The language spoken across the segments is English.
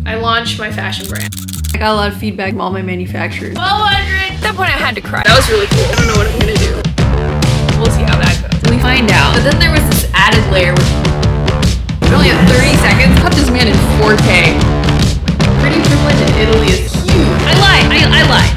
I launched my fashion brand. I got a lot of feedback from all my manufacturers. 1200! At that point I had to cry. That was really cool. I don't know what I'm gonna do. We'll see how that goes. We find out. But then there was this added layer with only at 30 seconds. Cut this man in 4K. Pretty privilege in Italy is huge. I lied. I lied.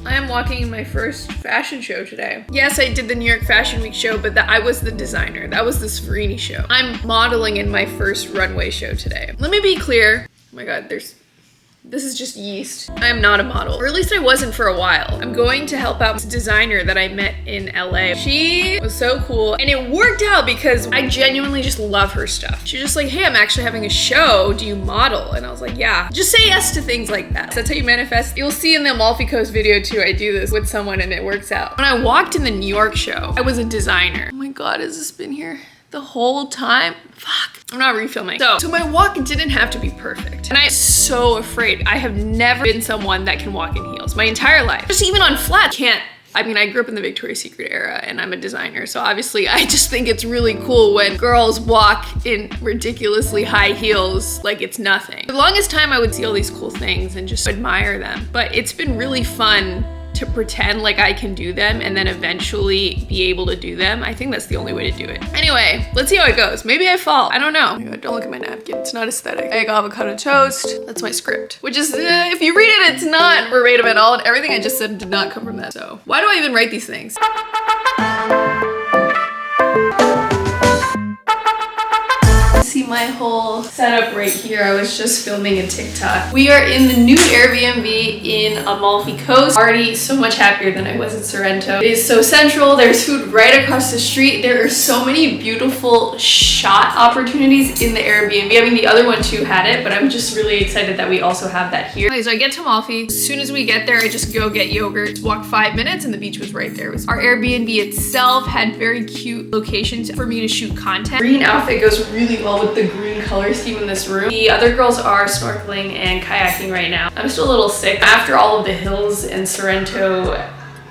I am walking in my first fashion show today. Yes, I did the New York Fashion Week show, but I was the designer. That was the Sferini show. I'm modeling in my first runway show today. Let me be clear. Oh my God, this is just yeast. I am not a model, or at least I wasn't for a while. I'm going to help out this designer that I met in LA. She was so cool, and it worked out because I genuinely just love her stuff. She's just like, hey, I'm actually having a show. Do you model? And I was like, yeah. Just say yes to things like that. That's how you manifest. You'll see in the Amalfi Coast video too, I do this with someone and it works out. When I walked in the New York show, I was a designer. Oh my God, has this been here the whole time? Fuck. I'm not refilming. So my walk didn't have to be perfect. And I'm so afraid. I have never been someone that can walk in heels my entire life. Just even on flat, can't. I mean, I grew up in the Victoria's Secret era and I'm a designer. So obviously I just think it's really cool when girls walk in ridiculously high heels like it's nothing. For the longest time, I would see all these cool things and just admire them. But it's been really fun to pretend like I can do them and then eventually be able to do them. I think that's the only way to do it. Anyway, let's see how it goes. Maybe I fall. I don't know. Oh my God, don't look at my napkin. It's not aesthetic. Egg, avocado toast. That's my script. Which is, if you read it, it's not verbatim at all. And everything I just said did not come from that. So why do I even write these things? See my whole setup right here. I was just filming a TikTok. We are in the new Airbnb in Amalfi Coast. Already so much happier than I was in Sorrento. It is so central. There's food right across the street. There are so many beautiful shot opportunities in the Airbnb. I mean, the other one too had it, but I'm just really excited that we also have that here. Okay, so I get to Amalfi. As soon as we get there, I just go get yogurt, walk 5 minutes, and the beach was right there. Our Airbnb itself had very cute locations for me to shoot content. Green outfit goes really well with the green color scheme in this room. The other girls are snorkeling and kayaking right now. I'm still a little sick. After all of the hills and Sorrento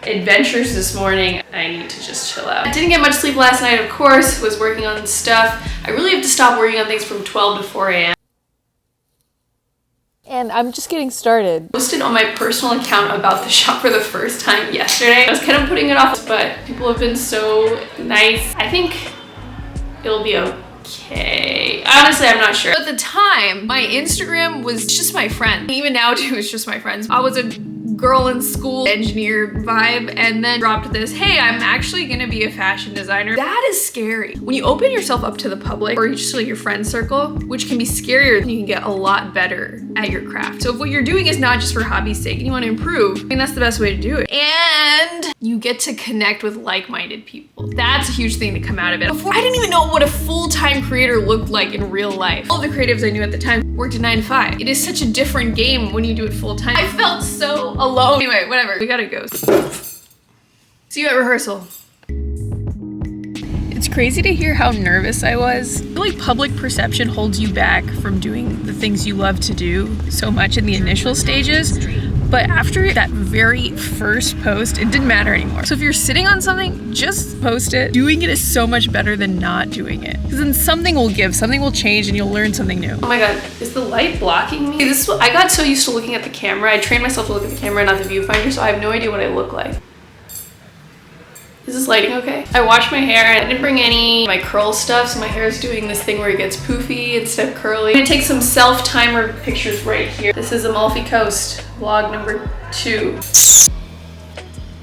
adventures this morning, I need to just chill out. I didn't get much sleep last night, of course, was working on stuff. I really have to stop working on things from 12 to 4 a.m. And I'm just getting started. I posted on my personal account about the shop for the first time yesterday. I was kind of putting it off, but people have been so nice. I think it'll be okay. Honestly, I'm not sure. At the time, my Instagram was just my friend. Even now too, it's just my friends. I was a girl in school engineer vibe and then dropped this, hey, I'm actually gonna be a fashion designer. That is scary. When you open yourself up to the public or just like your friend circle, which can be scarier, you can get a lot better at your craft. So if what you're doing is not just for hobby's sake and you want to improve, I mean, that's the best way to do it. And you get to connect with like-minded people. That's a huge thing to come out of it. Before, I didn't even know what a full-time creator looked like in real life. All the creatives I knew at the time worked a 9 to 5. It is such a different game when you do it full-time. I felt so alone. Anyway, whatever, we gotta go. See you at rehearsal. It's crazy to hear how nervous I was. I feel like public perception holds you back from doing the things you love to do so much in the initial stages. But after that very first post, it didn't matter anymore. So if you're sitting on something, just post it. Doing it is so much better than not doing it. Because then something will give, something will change, and you'll learn something new. Oh my God, is the light blocking me? This is what, I got so used to looking at the camera. I trained myself to look at the camera, not the viewfinder, so I have no idea what I look like. Is this lighting okay? I washed my hair. I didn't bring any of my curl stuff, so my hair is doing this thing where it gets poofy instead of curly. I'm gonna take some self-timer pictures right here. This is Amalfi Coast, vlog number 2.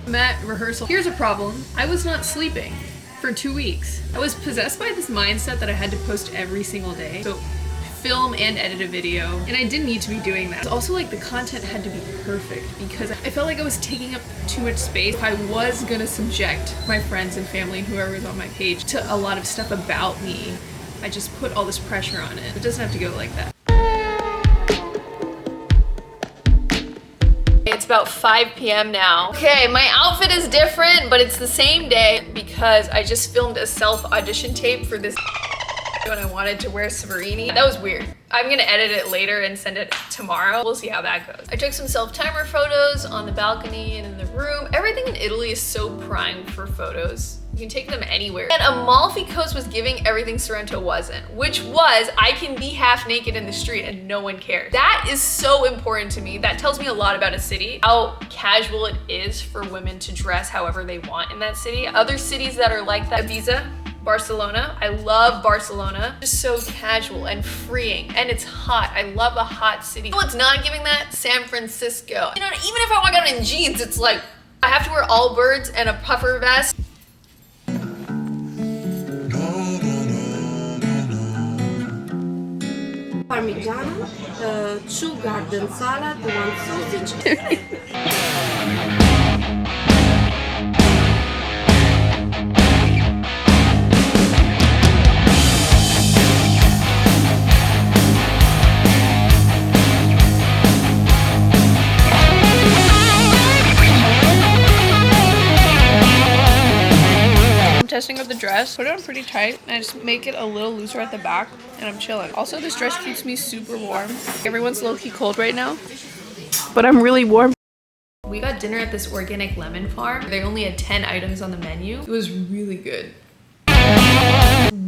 I'm at rehearsal. Here's a problem. I was not sleeping for 2 weeks. I was possessed by this mindset that I had to post every single day. So film and edit a video, and I didn't need to be doing that. Also, like, the content had to be perfect because I felt like I was taking up too much space. If I was gonna subject my friends and family and whoever was on my page to a lot of stuff about me, I just put all this pressure on it. It doesn't have to go like that. It's about 5 p.m. now. Okay, my outfit is different, but it's the same day because I just filmed a self-audition tape for this when I wanted to wear Sferini. That was weird. I'm gonna edit it later and send it tomorrow. We'll see how that goes. I took some self-timer photos on the balcony and in the room. Everything in Italy is so primed for photos. You can take them anywhere. And Amalfi Coast was giving everything Sorrento wasn't, which was I can be half naked in the street and no one cares. That is so important to me. That tells me a lot about a city, how casual it is for women to dress however they want in that city. Other cities that are like that, Ibiza, Barcelona. I love Barcelona. Just so casual and freeing, and it's hot. I love a hot city. You know what's not giving that? San Francisco. You know, even if I walk out in jeans, it's like, I have to wear all birds and a puffer vest. Parmigiano, 2 garden salad, 1 sausage. Testing out the dress, put it on pretty tight, and I just make it a little looser at the back, and I'm chilling. Also, this dress keeps me super warm. Everyone's low-key cold right now, but I'm really warm. We got dinner at this organic lemon farm. They only had 10 items on the menu. It was really good.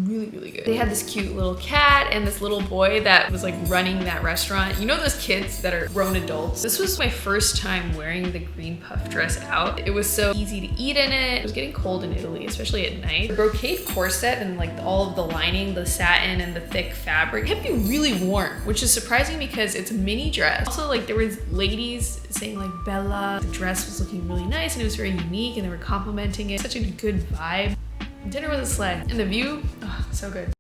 Really good. They had this cute little cat and this little boy that was like running that restaurant. You know those kids that are grown adults? This was my first time wearing the green puff dress out. It was so easy to eat in it. It was getting cold in Italy, especially at night. The brocade corset and like all of the lining, the satin and the thick fabric kept me really warm, which is surprising because it's a mini dress. Also, like there was ladies saying like Bella. The dress was looking really nice and it was very unique and they were complimenting it. Such a good vibe. Dinner was a sled. And the view, oh, so good.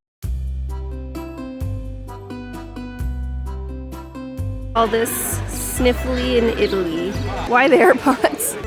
All this sniffly in Italy. Why the AirPods?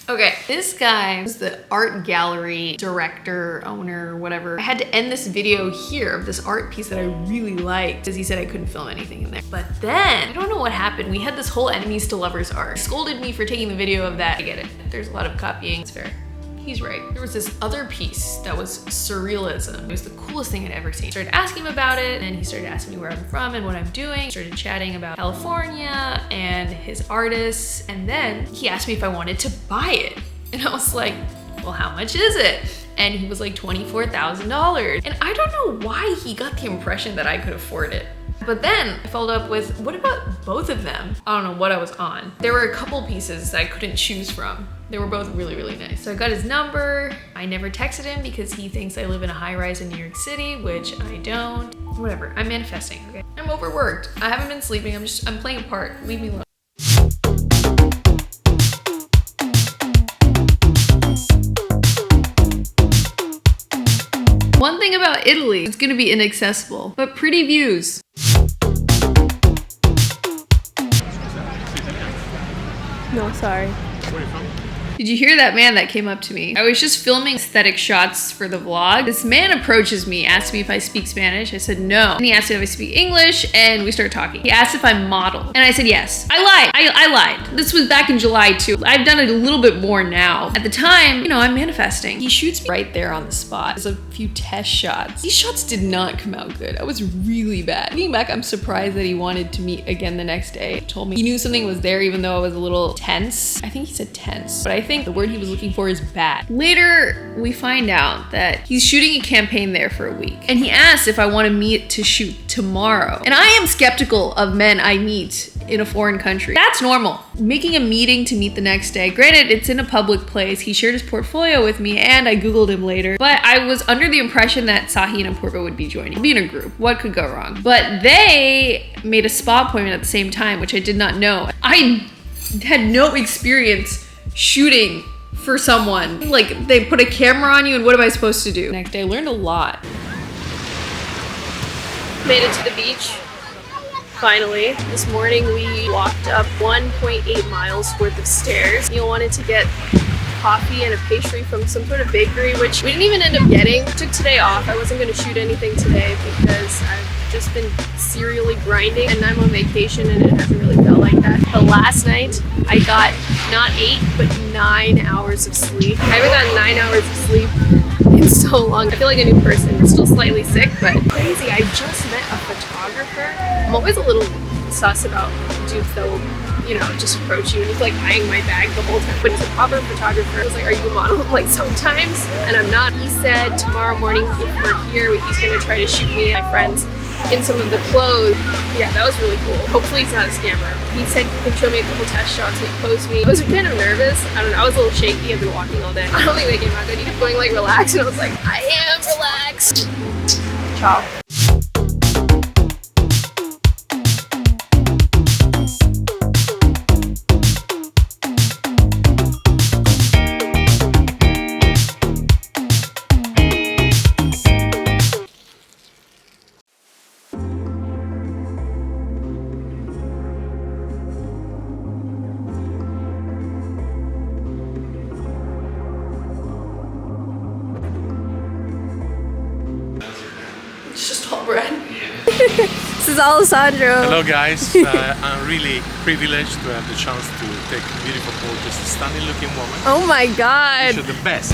Okay, this guy was the art gallery director, owner, whatever. I had to end this video here of this art piece that I really liked because he said I couldn't film anything in there. But then, I don't know what happened. We had this whole enemies to lovers art. He scolded me for taking the video of that. I get it. There's a lot of copying. It's fair. He's right. There was this other piece that was surrealism. It was the coolest thing I'd ever seen. I started asking him about it, and he started asking me where I'm from and what I'm doing. Started chatting about California and his artists, and then he asked me if I wanted to buy it. And I was like, well, how much is it? And he was like $24,000. And I don't know why he got the impression that I could afford it. But then I followed up with, what about both of them? I don't know what I was on. There were a couple pieces that I couldn't choose from. They were both really, really nice. So I got his number. I never texted him because he thinks I live in a high rise in New York City, which I don't. Whatever, I'm manifesting, okay? I'm overworked. I haven't been sleeping, I'm playing a part. Leave me alone. One thing about Italy, it's gonna be inaccessible, but pretty views. No, sorry. Where are you from? Did you hear that man that came up to me? I was just filming aesthetic shots for the vlog. This man approaches me, asked me if I speak Spanish. I said no. And he asked if I speak English, and we started talking. He asked if I model, and I said yes. I lied. I lied. This was back in July too. I've done it a little bit more now. At the time, you know, I'm manifesting. He shoots me right there on the spot. There's a few test shots. These shots did not come out good. I was really bad. Looking back, I'm surprised that he wanted to meet again the next day. He told me he knew something was there even though I was a little tense. I think he said tense, but I think the word he was looking for is bad. Later, we find out that he's shooting a campaign there for a week. And he asked if I want to meet to shoot tomorrow. And I am skeptical of men I meet in a foreign country. That's normal. Making a meeting to meet the next day. Granted, it's in a public place. He shared his portfolio with me and I Googled him later. But I was under the impression that Sahi and Apurva would be joining. Be in a group. What could go wrong? But they made a spa appointment at the same time, which I did not know. I had no experience shooting for someone. Like, they put a camera on you and what am I supposed to do? Next day, I learned a lot. Made it to the beach. Finally. This morning we walked up 1.8 miles worth of stairs. Neil wanted to get coffee and a pastry from some sort of bakery, which we didn't even end up getting. Took today off. I wasn't going to shoot anything today because I've just been serially grinding, and I'm on vacation and it hasn't really felt like that. But last night I got not 8 but 9 hours of sleep. I haven't gotten 9 hours of sleep in so long. I feel like a new person. I'm still slightly sick, but crazy. I just met a photographer. I'm always a little sus about dudes that will, you know, just approach you and he's like eyeing my bag the whole time. But he's a proper photographer. I was like, are you a model? I'm like, sometimes. And I'm not. He said tomorrow morning if we're here, he's gonna try to shoot me and my friends in some of the clothes. Yeah, that was really cool. Hopefully he's not a scammer. He said he could show me a couple test shots and he posed me. I was kind of nervous. I don't know, I was a little shaky. I've been walking all day. I don't think they came out good. He kept going like relax and I was like, I am relaxed. Ciao. It's just all bread. This is Alessandro. Hello guys, I'm really privileged to have the chance to take beautiful photos, a stunning looking woman. Oh my god. You're the best.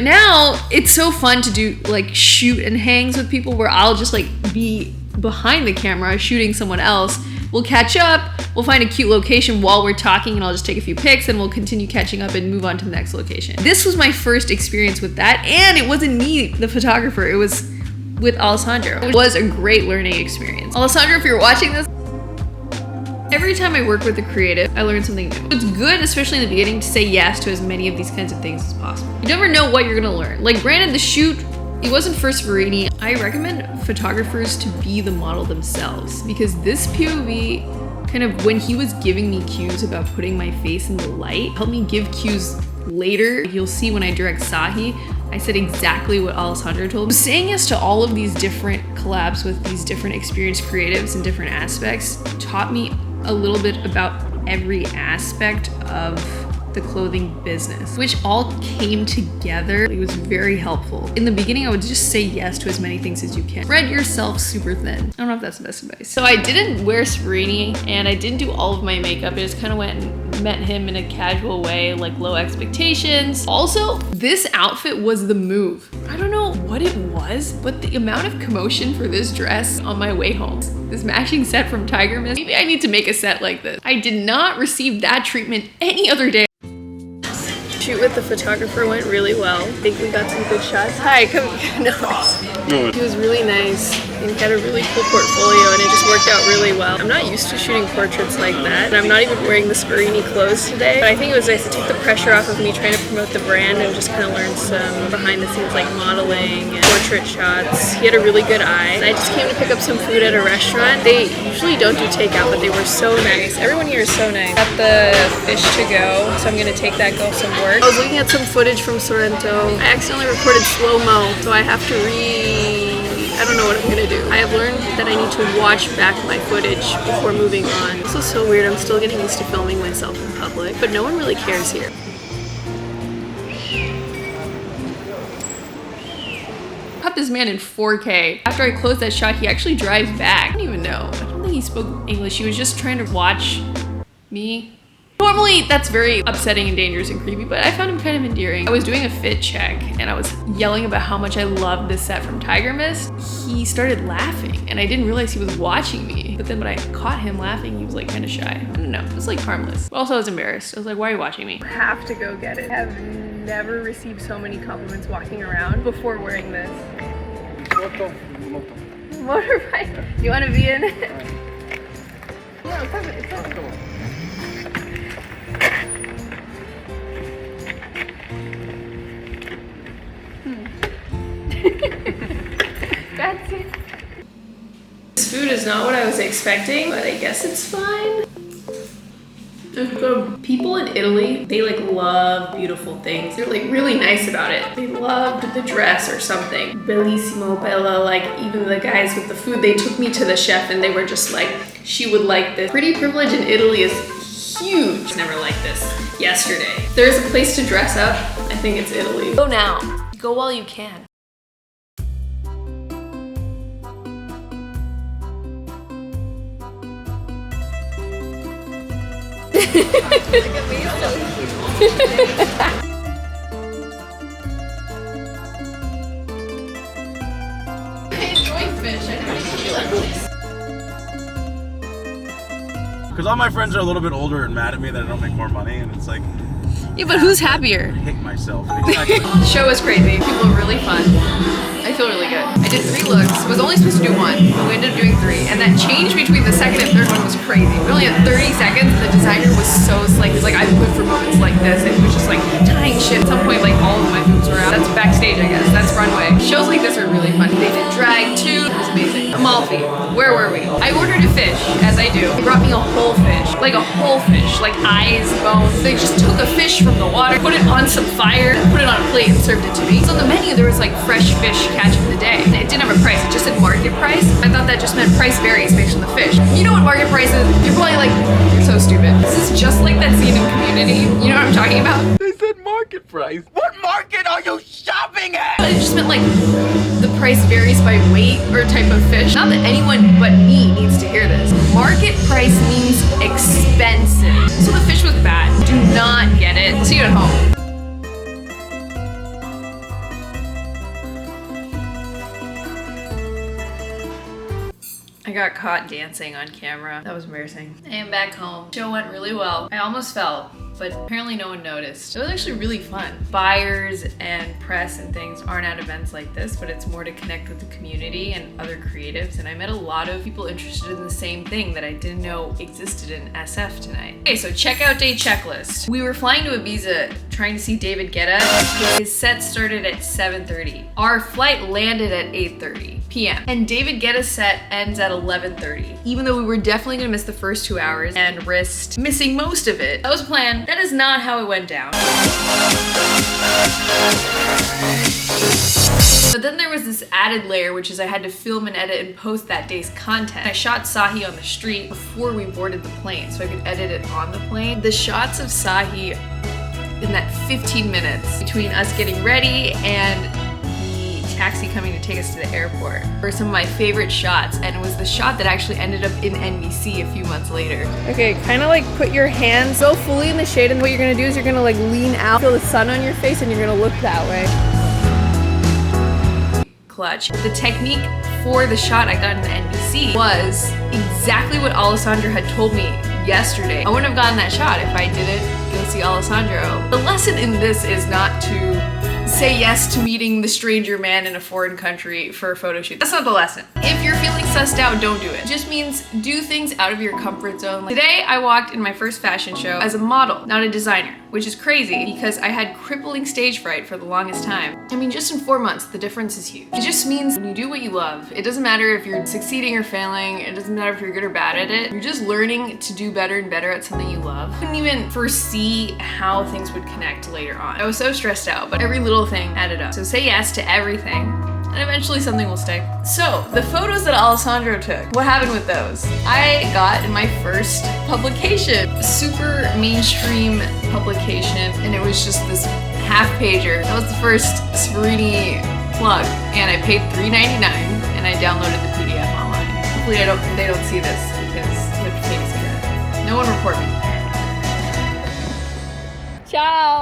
Now it's so fun to do like shoot and hangs with people where I'll just like be behind the camera shooting someone else. We'll catch up, we'll find a cute location while we're talking and I'll just take a few pics and we'll continue catching up and move on to the next location. This was my first experience with that, and it wasn't me, the photographer, it was with Alessandro. It was a great learning experience. Alessandro, if you're watching this, every time I work with a creative, I learn something new. It's good, especially in the beginning, to say yes to as many of these kinds of things as possible. You never know what you're gonna learn. Like, granted, the shoot, it wasn't for Sverini. I recommend photographers to be the model themselves, because this POV, kind of when he was giving me cues about putting my face in the light, helped me give cues later. You'll see when I direct Sahi, I said exactly what Alessandro told me. Saying yes to all of these different collabs with these different experienced creatives in different aspects taught me a little bit about every aspect of the clothing business, which all came together. It was very helpful. In the beginning, I would just say yes to as many things as you can. Spread yourself super thin. I don't know if that's the best advice. So I didn't wear Sverini and I didn't do all of my makeup. I just kind of went and met him in a casual way, like low expectations. Also, this outfit was the move. I don't know what it was, but the amount of commotion for this dress on my way home, this matching set from Tiger Mist, maybe I need to make a set like this. I did not receive that treatment any other day. Shoot with the photographer went really well. I think we got some good shots. Hi, come. No. He was really nice and he had a really cool portfolio and it just worked out really well. I'm not used to shooting portraits like that, and I'm not even wearing the Sverini clothes today, but I think it was nice to take the pressure off of me trying to promote the brand and just kind of learn some behind the scenes like modeling and portrait shots. He had a really good eye. I just came to pick up some food at a restaurant. They usually don't do takeout, but they were so nice. Everyone here is so nice. Got the fish to go, so I'm gonna take that, go some work. I was looking at some footage from Sorrento. I accidentally recorded slow-mo, so I have to I don't know what I'm gonna do. I have learned that I need to watch back my footage before moving on. This is so weird. I'm still getting used to filming myself in public, but no one really cares here. Caught this man in 4K. After I closed that shot, he actually drives back. I don't even know. I don't think he spoke English. He was just trying to watch me. Normally, that's very upsetting and dangerous and creepy, but I found him kind of endearing. I was doing a fit check and I was yelling about how much I loved this set from Tiger Mist. He started laughing and I didn't realize he was watching me. But then when I caught him laughing, he was like kind of shy. I don't know, it was like harmless. But also I was embarrassed. I was like, why are you watching me? I have to go get it. I have never received so many compliments walking around before wearing this. Motorbike. You want to be in it? No, it's not. That's it. This food is not what I was expecting, but I guess it's fine. It's good. People in Italy, they like love beautiful things. They're like really nice about it. They loved the dress or something. Bellissimo, bella, like even the guys with the food, they took me to the chef and they were just like, she would like this. Pretty privilege in Italy is huge. Never liked this yesterday. If there's a place to dress up, I think it's Italy. Go now. Go while you can. Because all my friends are a little bit older and mad at me that I don't make more money, and it's like, Yeah, but who's happier? I hate myself. Exactly. The show was crazy. People were really fun. I feel really good. I did 3 looks. I was only supposed to do 1, but we ended up doing 3. And that change between the second and third one was crazy. We only had 30 seconds. The designer was so slick. He's like, I've lived for moments like this. And he was just like tying shit. At some point, like all of my boobs were out. That's backstage, I guess. That's runway. Shows like this are really fun. They did drag too. It was amazing. Amalfi. Where were we? I ordered a fish, as I do. They brought me a whole fish. Like a whole fish. Like eyes, bones. They just took a fish from the water, put it on some fire, put it on a plate and served it to me. So on the menu there was like fresh fish catch of the day. It didn't have a price, it just said market price. I thought that just meant price varies based on the fish. You know what market price is? You're probably like, you're so stupid. This is just like that scene in Community. You know what I'm talking about? They said market price. What market are you shopping at? It just meant like the price varies by weight or type of fish. Not that anyone but me needs to hear this. Market price means expensive. So the fish was bad. Do not get it. See you at home. I got caught dancing on camera. That was embarrassing. I am back home. Show went really well. I almost fell, but apparently no one noticed. It was actually really fun. Buyers and press and things aren't at events like this, but it's more to connect with the community and other creatives. And I met a lot of people interested in the same thing that I didn't know existed in SF tonight. Okay, so checkout day checklist. We were flying to Ibiza trying to see David Guetta. His set started at 7:30. Our flight landed at 8:30 p.m. And David Guetta's set ends at 11:30. Even though we were definitely gonna miss the first 2 hours and risked missing most of it. That was planned. That is not how it went down. But then there was this added layer, which is I had to film and edit and post that day's content. I shot Sahi on the street before we boarded the plane, so I could edit it on the plane. The shots of Sahi in that 15 minutes between us getting ready and the taxi coming to take us to the airport were some of my favorite shots, and it was the shot that actually ended up in NBC a few months later. Okay, kind of like put your hands so fully in the shade, and what you're gonna do is you're gonna like lean out, feel the sun on your face, and you're gonna look that way. Clutch. The technique for the shot I got in the NBC was exactly what Alessandro had told me yesterday. I wouldn't have gotten that shot if I didn't go see Alessandro. The lesson in this is not to say yes to meeting the stranger man in a foreign country for a photo shoot. That's not the lesson. If you're feeling sussed out, don't do it. It just means do things out of your comfort zone. Today, I walked in my first fashion show as a model, not a designer, which is crazy because I had crippling stage fright for the longest time. I mean, just in 4 months, the difference is huge. It just means when you do what you love, it doesn't matter if you're succeeding or failing, it doesn't matter if you're good or bad at it, you're just learning to do better and better at something you love. I couldn't even foresee how things would connect later on. I was so stressed out, but every little thing added up. So say yes to everything, and eventually something will stick. So, the photos that Alessandro took, what happened with those? I got in my first publication, super mainstream publication, and it was just this half pager. That was the first Sferini plug, and I paid $3.99, and I downloaded the PDF online. Hopefully they don't see this because you have to pay to see that. No one report me. Ciao!